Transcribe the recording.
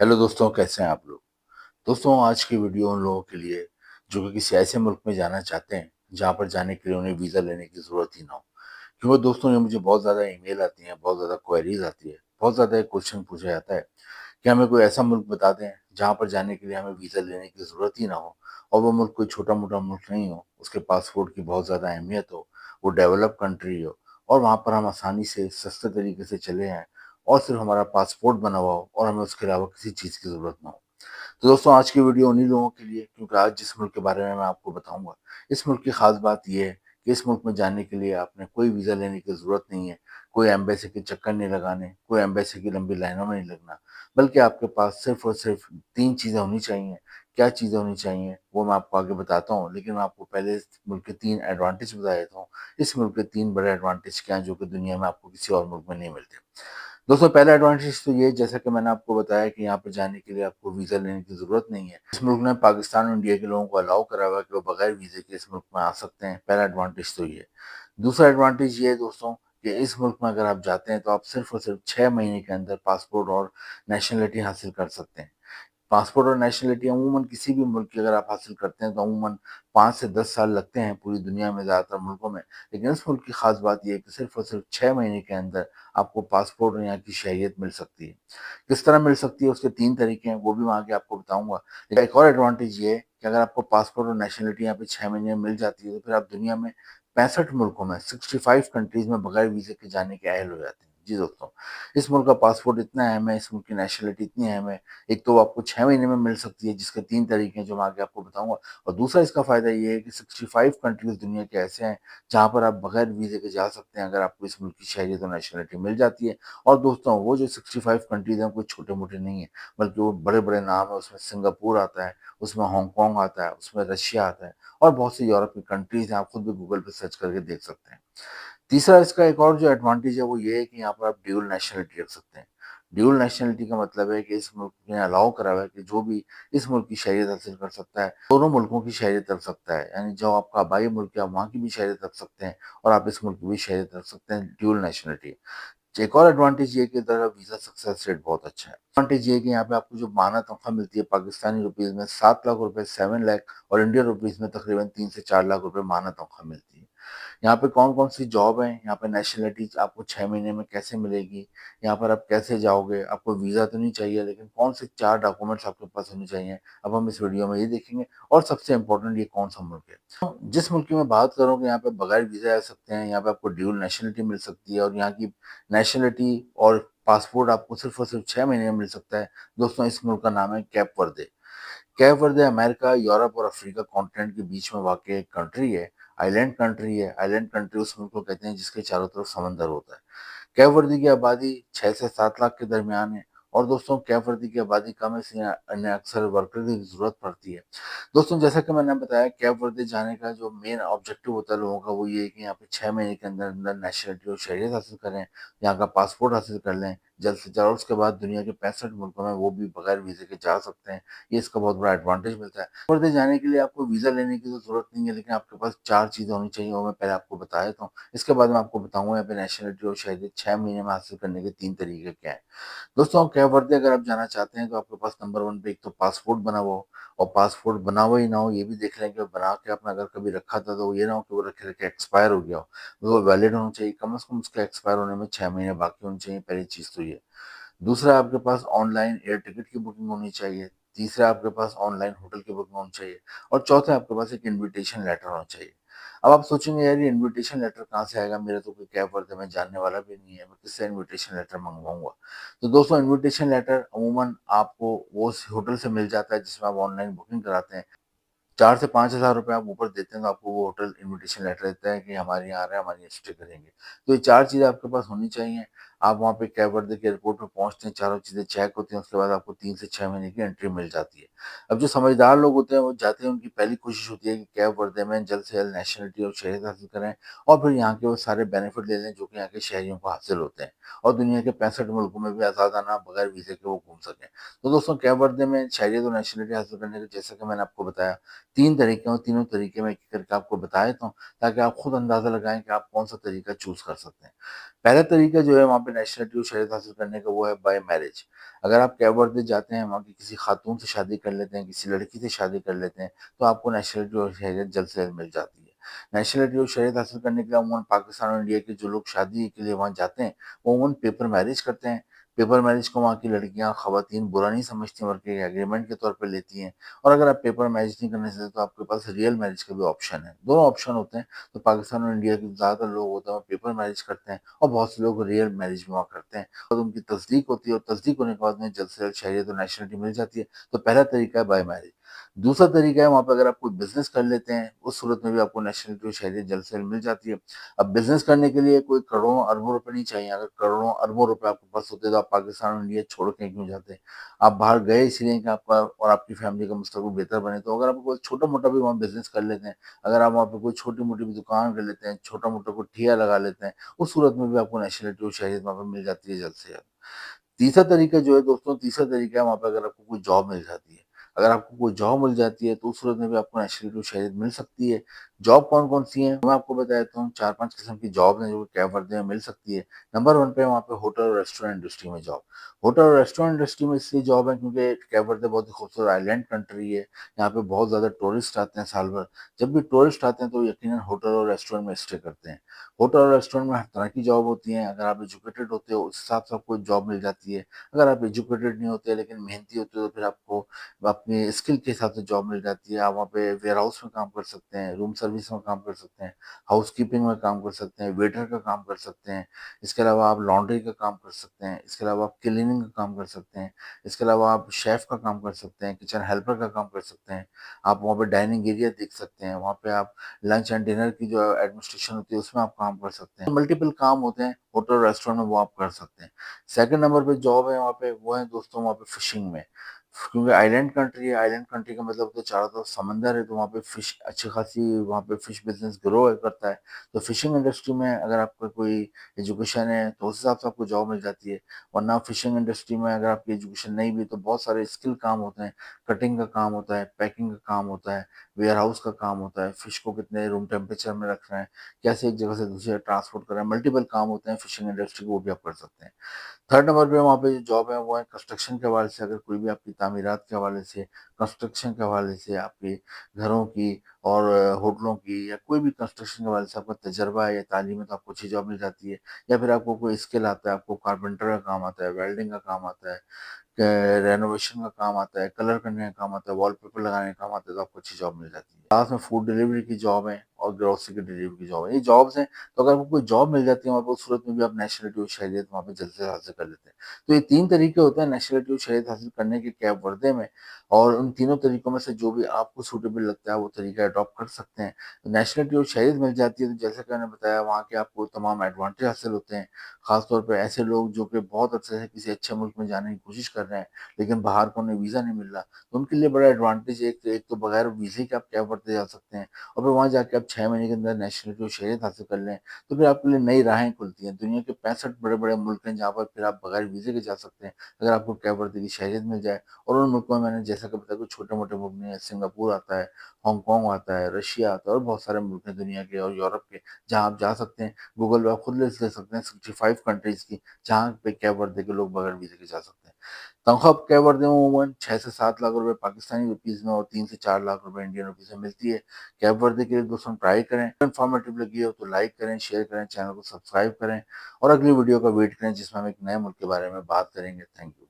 Hello दोस्तों, कैसे हैं आप लोग। दोस्तों, आज की वीडियो उन लोगों के लिए जो कि किसी ऐसे मुल्क में जाना चाहते हैं जहां पर जाने के लिए उन्हें वीज़ा लेने की ज़रूरत ही ना हो। क्योंकि दोस्तों, ये मुझे बहुत ज़्यादा ईमेल आती हैं, बहुत ज़्यादा क्वेरीज आती है, बहुत ज़्यादा एक क्वेश्चन पूछा जाता है कि हमें कोई ऐसा मुल्क बता दें जहां पर जाने के लिए हमें वीज़ा लेने की ज़रूरत ही ना हो, और वो मुल्क कोई छोटा मोटा मुल्क नहीं हो, उसके पासपोर्ट की बहुत ज़्यादा अहमियत हो, वो डेवलप कंट्री हो, और वहां पर हम आसानी से सस्ते तरीके से चले आएँ, और सिर्फ हमारा पासपोर्ट बना हुआ हो और हमें उसके अलावा किसी चीज़ की ज़रूरत ना हो। तो दोस्तों, आज की वीडियो उन्हीं लोगों के लिए, क्योंकि आज जिस मुल्क के बारे में मैं आपको बताऊंगा, इस मुल्क की खास बात यह है कि इस मुल्क में जाने के लिए आपने कोई वीज़ा लेने की ज़रूरत नहीं है, कोई एम्बेसी के चक्कर नहीं लगाने, कोई एम्बेसी की लंबी लाइनों में नहीं लगना, बल्कि आपके पास सिर्फ और सिर्फ तीन चीज़ें होनी चाहिए। क्या चीज़ें होनी चाहिए वो मैं आपको आगे बताता हूँ, लेकिन मैं आपको पहले इस मुल्क के तीन एडवांटेज बता देता हूँ। इस मुल्क के तीन बड़े एडवांटेज क्या हैं जो कि दुनिया में आपको किसी और मुल्क में नहीं मिलते। दोस्तों, पहला एडवांटेज तो ये है, जैसा कि मैंने आपको बताया, कि यहाँ पे जाने के लिए आपको वीज़ा लेने की ज़रूरत नहीं है। इस मुल्क ने पाकिस्तान और इंडिया के लोगों को अलाउ करा हुआ है कि वो बगैर वीज़े के इस मुल्क में आ सकते हैं। पहला एडवांटेज तो ये है। दूसरा एडवांटेज ये है दोस्तों, कि इस मुल्क में अगर आप जाते हैं तो आप सिर्फ और सिर्फ 6 महीने के अंदर पासपोर्ट और नेशनलिटी हासिल कर सकते हैं। पासपोर्ट और नेशनलिटी अमूमन किसी भी मुल्क की अगर आप हासिल करते हैं तो अमूमन 5 से 10 साल लगते हैं पूरी दुनिया में ज़्यादातर मुल्कों में। लेकिन इस मुल्क की ख़ास बात ये है कि सिर्फ़ और सिर्फ 6 महीने के अंदर आपको पासपोर्ट और यहाँ की शहरियत मिल सकती है। किस तरह मिल सकती है, उसके 3 तरीके हैं, वो भी मैं आगे आपको बताऊँगा। लेकिन एक और एडवांटेज ये है कि अगर आपको पासपोर्ट और नेशनलिटी यहाँ पे 6 महीने में मिल जाती है, तो फिर आप दुनिया में 65 मुल्कों में 65 कंट्रीज़ में बगैर वीज़े के जाने के अहल हो जाते हैं। जी दोस्तों, इस मुल्क का पासपोर्ट इतना अहम है, इस मुल्क की नेशनलिटी इतनी अहम है। एक तो वो आपको 6 महीने में मिल सकती है, जिसके 3 तरीके हैं जो मैं आगे आपको बताऊँगा, और दूसरा इसका फ़ायदा ये है कि 65 कंट्रीज़ दुनिया के ऐसे हैं जहाँ पर आप बगैर वीज़े के जा सकते हैं, अगर आपको इस मुल्क की शहरियत और नेशनलिटी मिल जाती है। और दोस्तों, वो जो 65 कंट्रीज़ हैं कोई छोटे-मोटे नहीं हैं, बल्कि वो बड़े-बड़े नाम हैं। उसमें सिंगापुर आता है, उसमें हांगकांग आता है, उसमें रशिया आता है, और बहुत सी यूरोप की कंट्रीज़ हैं, आप खुद भी गूगल पे सर्च करके देख सकते हैं। तीसरा इसका एक और जो एडवांटेज है वो ये है कि यहाँ पर आप ड्यूल नेशनलिटी रख सकते हैं। ड्यूल नेशनलिटी का मतलब है कि इस मुल्क ने अलाउ करा हुआ है कि जो भी इस मुल्क की शहरियत हासिल कर सकता है, दोनों मुल्कों की शहरियत रख सकता है। यानी जो आपका आबाई मुल्क है, आप वहाँ की भी शहरियत रख सकते हैं, और आप इस मुल्क की भी शहरियत रख सकते हैं, ड्यूल नेशनलिटी। एक और एडवांटेज ये है कि इधर का वीज़ा सक्सेस रेट बहुत अच्छा है। एडवांटेज ये है कि यहाँ पे आपको जो माना तनख्वाह मिलती है पाकिस्तानी रुपीज़ में 7 लाख रुपए, 7 लाख, और इंडियन रुपीज़ में तकरीबन 3 से 4 लाख रुपए माना तनख्वाह मिलती है। यहाँ पे कौन-कौन सी जॉब है, यहाँ पे नेशनलिटी आपको 6 महीने में कैसे मिलेगी, यहाँ पर आप कैसे जाओगे, आपको वीज़ा तो नहीं चाहिए, लेकिन कौन से 4 डॉक्यूमेंट्स आपके पास होने चाहिए, अब हम इस वीडियो में ये देखेंगे, और सबसे इम्पोर्टेंट ये कौन-सा मुल्क है। तो जिस मुल्क की मैं बात कर रहा हूँ कि यहाँ पे बगैर वीज़ा आ सकते हैं, यहाँ पे आपको ड्यूल नेशनलिटी मिल सकती है, और यहाँ की नेशनलिटी और पासपोर्ट आपको सिर्फ़ और सिर्फ 6 महीने में मिल सकता है। दोस्तों, इस मुल्क का नाम है कैप वर्दे। कैप वर्दे अमेरिका, यूरोप और अफ्रीका कॉन्टिनेंट के बीच में वाक़ एक कंट्री है, आइलैंड कंट्री है। आइलैंड कंट्री उस मुल्क को कहते हैं जिसके चारों तरफ समंदर होता है। कैप वर्दी की आबादी 6 से 7 लाख के दरमियान है, और दोस्तों, कैप वर्दी की आबादी कम है, इसलिए इन्हें अक्सर वर्कर की ज़रूरत पड़ती है। दोस्तों, जैसा कि मैंने बताया, कैप वर्दी जाने का जो मेन ऑब्जेक्टिव होता है लोगों का, वो ये है कि यहाँ पे 6 महीने के अंदर-अंदर नेशनलिटी और शहरियत हासिल करें, यहाँ का पासपोर्ट हासिल कर लें जल्द से जल्द, और उसके बाद दुनिया के 65 मुल्कों में वो भी बगैर वीज़े के जा सकते हैं। ये इसका बहुत बड़ा एडवांटेज मिलता है। वर्दे जाने के लिए आपको वीज़ा लेने की तो ज़रूरत नहीं है, लेकिन आपके पास 4 चीज़ें होनी चाहिए, वो मैं पहले आपको बता देता हूँ। इसके बाद मैं आपको बताऊँगा यहाँ पे नेशनलिटी और शहरियत 6 महीने में हासिल करने के 3 तरीके क्या हैं। दोस्तों, कैप वर्दे अगर आप जाना चाहते हैं तो आपके पास नंबर 1 पे एक तो पासपोर्ट बना हुआ हो, और पासपोर्ट बना हुआ ही ना हो ये भी देख लें कि बना के आपने अगर कभी रखा था तो ये ना हो कि वो रखे-रखे एक्सपायर हो गया हो। वो वैलिड होना चाहिए, कम से कम उसके एक्सपायर होने में 6 महीने बाकी होने चाहिए, पहली चीज़ तो ये। दूसरा, आपके पास ऑनलाइन एयर टिकट की बुकिंग होनी चाहिए। तीसरा, आपके पास ऑनलाइन होटल की बुकिंग होनी चाहिए, और चौथा, आपके पास एक इन्विटेशन लेटर होना चाहिए। अब आप सोचेंगे, यार ये इन्विटेशन लेटर कहाँ से आएगा? मेरा तो कोई कैब वर्दे में जानने वाला भी नहीं है, मैं किससे इन्विटेशन लेटर मँगवाऊँगा? तो दोस्तों, इन्विटेशन लेटर अमूमन आपको वो उस होटल से मिल जाता है जिसमें आप ऑनलाइन बुकिंग कराते हैं। 4 से 5,000 रुपए आप ऊपर देते हैं तो आपको वो होटल इन्विटेशन लेटर देता है कि हमारे यहाँ आ रहे हैं, हमारे यहाँ स्टे करेंगे। तो ये 4 चीज़ें आपके पास होनी चाहिए। आप वहाँ पे कैब वर्दे के एयरपोर्ट पे पहुँचते हैं, चारों चीज़ें चेक होती हैं, उसके बाद आपको 3 से 6 महीने की एंट्री मिल जाती है। अब जो समझदार लोग होते हैं वो जाते हैं, उनकी पहली कोशिश होती है कि कैब वर्दे में जल्द से जल्द नेशनलिटी और शहरियत हासिल करें, और फिर यहाँ के वो सारे बेनिफिट ले लें जो कि यहाँ के शहरियों को हासिल होते हैं, और दुनिया के 65 मुल्कों में भी आज़ादाना बगैर वीज़े के वो घूम सकें। तो दोस्तों, कैब वर्दे में शहरियत और नेशनलिटी हासिल करने के, जैसा कि मैंने आपको बताया, 3 तरीके हैं, और तीनों तरीके मैं एक-एक करके आपको बता देता हूँ, ताकि आप खुद अंदाज़ा लगाएँ कि आप कौन-सा तरीका चूज़ कर सकते हैं। पहला तरीका जो है वहाँ पे नेशनलिटी और शहरियत हासिल करने का वो है बाय मैरिज। अगर आप कैप वर्दे जाते हैं, वहाँ की किसी खातून से शादी कर लेते हैं, किसी लड़की से शादी कर लेते हैं, तो आपको नेशनलिटी और शहरियत जल्द से जल्द मिल जाती है। नेशनलिटी और शहरियत हासिल करने के लिए अमूमन पाकिस्तान और इंडिया के जो लोग शादी के लिए वहाँ जाते हैं, वो अमूमन पेपर मैरिज करते हैं। पेपर मैरिज को वहाँ की लड़कियाँ, ख़वातीन बुरा नहीं समझती बल्कि एक एग्रीमेंट के तौर पे लेती हैं। और अगर आप पेपर मैरिज नहीं करना चाहते तो आपके पास रियल मैरिज का भी ऑप्शन है। दोनों ऑप्शन होते हैं। तो पाकिस्तान और इंडिया के ज़्यादातर लोग होते हैं वो पेपर मैरिज करते हैं और बहुत से लोग रियल मैरिज में वहाँ करते हैं और उनकी तस्दीक होती है और तस्दीक होने के बाद उन्हें जल्द से जल्द शहरियत और नेशनलिटी मिल जाती है। तो पहला तरीका है बाय मैरिज। दूसरा तरीका है वहाँ पे अगर आप कोई बिज़नेस कर लेते हैं, उस सूरत में भी आपको नेशनलिटी और शहरियत जल्द से जल्द मिल जाती है। अब बिज़नेस करने के लिए कोई करोड़ों अरबों रुपए नहीं चाहिए। अगर करोड़ों अरबों रुपए आपके पास होते तो आप पाकिस्तान और इंडिया छोड़ के क्यों जाते? आप बाहर गए इसलिए कि आपका और आपकी फैमिली का मुस्तकबिल बेहतर बने। तो अगर आप कोई छोटा-मोटा भी वहाँ बिज़नेस कर लेते हैं, अगर आप वहाँ पे कोई छोटी-मोटी भी दुकान कर लेते हैं, छोटा-मोटा कोई ठेला लगा लेते हैं, उस सूरत में भी आपको नेशनलिटी और शहरियत वहाँ पे मिल जाती है जल्द से जल्द। तीसरा तरीका जो है दोस्तों, तीसरा तरीका है वहाँ पे अगर आपको कोई जॉब मिल जाती है। अगर आपको कोई जॉब मिल जाती है तो उस सूरत में भी आपको नेशनलिटी और शहरियत मिल सकती है। जॉब कौन-कौन सी हैं? मैं आपको बता देता हूँ 4-5 किस्म की जॉब हैं जो कैप वर्दे में मिल सकती है। नंबर 1 पे वहाँ पे होटल और रेस्टोरेंट इंडस्ट्री में जॉब। होटल और रेस्टोरेंट इंडस्ट्री में इसलिए जॉब है क्योंकि कैप वर्दे बहुत ही खूबसूरत आइलैंड कंट्री है। यहाँ पे बहुत ज़्यादा टूरिस्ट आते हैं साल भर। जब भी टूरिस्ट आते हैं तो यकीनन होटल और रेस्टोरेंट में स्टे करते हैं। होटल और रेस्टोरेंट में हर तरह की जॉब होती हैं। अगर आप एजुकेटेड होते हो उस हिसाब से आपको जॉब मिल जाती है। अगर आप एजुकेटेड नहीं होते लेकिन मेहनती होते हो तो फिर आपको अपनी स्किल के हिसाब से जॉब मिल जाती है। आप वहाँ पे वेयरहाउस में काम कर सकते हैं, रूम सर्विस में काम कर सकते हैं, हाउसकीपिंग में काम कर सकते हैं, वेटर का काम कर सकते हैं। इसके अलावा आप लॉन्ड्री का काम कर सकते हैं। इसके अलावा आप क्लीनिंग का काम कर सकते हैं। इसके अलावा आप शेफ़ का काम कर सकते हैं, किचन हेल्पर का काम कर सकते हैं। आप वहाँ पे डाइनिंग एरिया देख सकते हैं। वहाँ पे आप लंच एंड डिनर की जो एडमिनिस्ट्रेशन होती है उसमें आप काम कर सकते हैं। मल्टीपल काम होते हैं होटल रेस्टोरेंट में, वो आप कर सकते हैं। सेकंड नंबर पे जॉब है वहाँ पे, वो है दोस्तों वहाँ पे फिशिंग में। क्योंकि आइलैंड कंट्री है, आइलैंड कंट्री का मतलब होता है चारों तरफ समंदर है, तो वहाँ पे फिश अच्छी खासी वहाँ पे फिश बिज़नेस ग्रो करता है। तो फिशिंग इंडस्ट्री में अगर आपका कोई एजुकेशन है तो उस हिसाब से आपको जॉब मिल जाती है। वरना फिशिंग इंडस्ट्री में अगर आपकी एजुकेशन नहीं भी तो बहुत सारे स्किल काम होते हैं। कटिंग का काम होता है, पैकिंग का काम होता है, वेयरहाउस का काम होता है, फिश को कितने रूम टेम्परेचर में रख रहे हैं, कैसे एक जगह से दूसरी जगह ट्रांसपोर्ट कर रहे हैं, मल्टीपल काम होते हैं फिशिंग इंडस्ट्री के, वो भी आप कर सकते हैं। थर्ड नंबर पे वहाँ पे जो जॉब है वो है कंस्ट्रक्शन के हवाले से। अगर कोई भी आपकी तामीरात के हवाले से, कंस्ट्रक्शन के हवाले से, आपके घरों की और होटलों की या कोई भी कंस्ट्रक्शन के हवाले से आपका तजर्बा है या तालीम है तो आपको अच्छी जॉब मिल जाती है। या फिर आपको कोई स्किल आता है, आपको कारपेंटर का काम आता है, वेल्डिंग का काम आता है, रेनोवेशन का काम आता है, कलर करने का काम आता है, वॉलपेपर लगाने का काम आता है, तो आपको अच्छी जॉब मिल जाती है। साथ में फूड डिलीवरी की जॉब है और ग्रोसरी की डिलीवरी की जॉब है। ये जॉब्स हैं, तो अगर आपको कोई जॉब मिल जाती है वहाँ पे उस सूरत में भी आप नेशनलिटी और शहरियत वहाँ पे जल्द से हासिल कर लेते हैं। तो ये 3 तरीके होते हैं नेशनलिटी और शहरियत हासिल करने के कैप वर्दे में, और उन तीनों तरीकों में से जो भी आपको सूटेबल लगता है वो तरीका अडॉप्ट कर सकते हैं। नेशनलिटी और शहरियत मिल जाती है तो जैसा कि मैंने बताया वहाँ के आपको तमाम एडवांटेज हासिल होते हैं। ख़ास तौर पे ऐसे लोग जो कि बहुत अरसे से किसी अच्छे मुल्क में जाने की कोशिश कर रहे हैं, लेकिन बाहर का उन्हें वीज़ा नहीं मिल रहा, तो उनके लिए बड़ा एडवांटेज है। एक तो बगैर वीज़े के आप कैप वर्दे जा सकते हैं और फिर वहाँ जाके आप 6 महीने के अंदर नेशनलिटी और शहरियत हासिल कर लें, तो फिर आपके लिए नई राहें खुलती हैं। दुनिया के 65 बड़े-बड़े मुल्क हैं जहाँ पर फिर आप बगैर वीज़े के जा सकते हैं, अगर आपको कैप वर्दे की शहरियत मिल जाए। और उन मुल्कों में मैंने जैसा कि बताया कुछ छोटे-मोटे मुल्क नहीं है, सिंगापुर आता है, हांगकांग आता है, रशिया आता है और बहुत सारे मुल्क हैं दुनिया के और यूरोप के, जहाँ आप जा सकते हैं। गूगल पे आप खुद लिस्ट ले सकते हैं 65 कंट्रीज़ की, जहाँ पे कैप वर्दे के लोग बगैर वीज़े के जा सकते हैं। तनख्वाह कैप वर्दे में अमूमन 6 से 7 लाख रुपए पाकिस्तानी रुपीज़ में और 3 से 4 लाख रुपए इंडियन रुपीज़ में मिलती है। कैप वर्दे के लिए दोस्तों ट्राई करें। इन्फॉर्मेटिव लगी हो तो लाइक करें, शेयर करें, चैनल को सब्सक्राइब करें और अगली वीडियो का वेट करें जिसमें हम एक नए मुल्क के बारे में बात करेंगे। Thank you.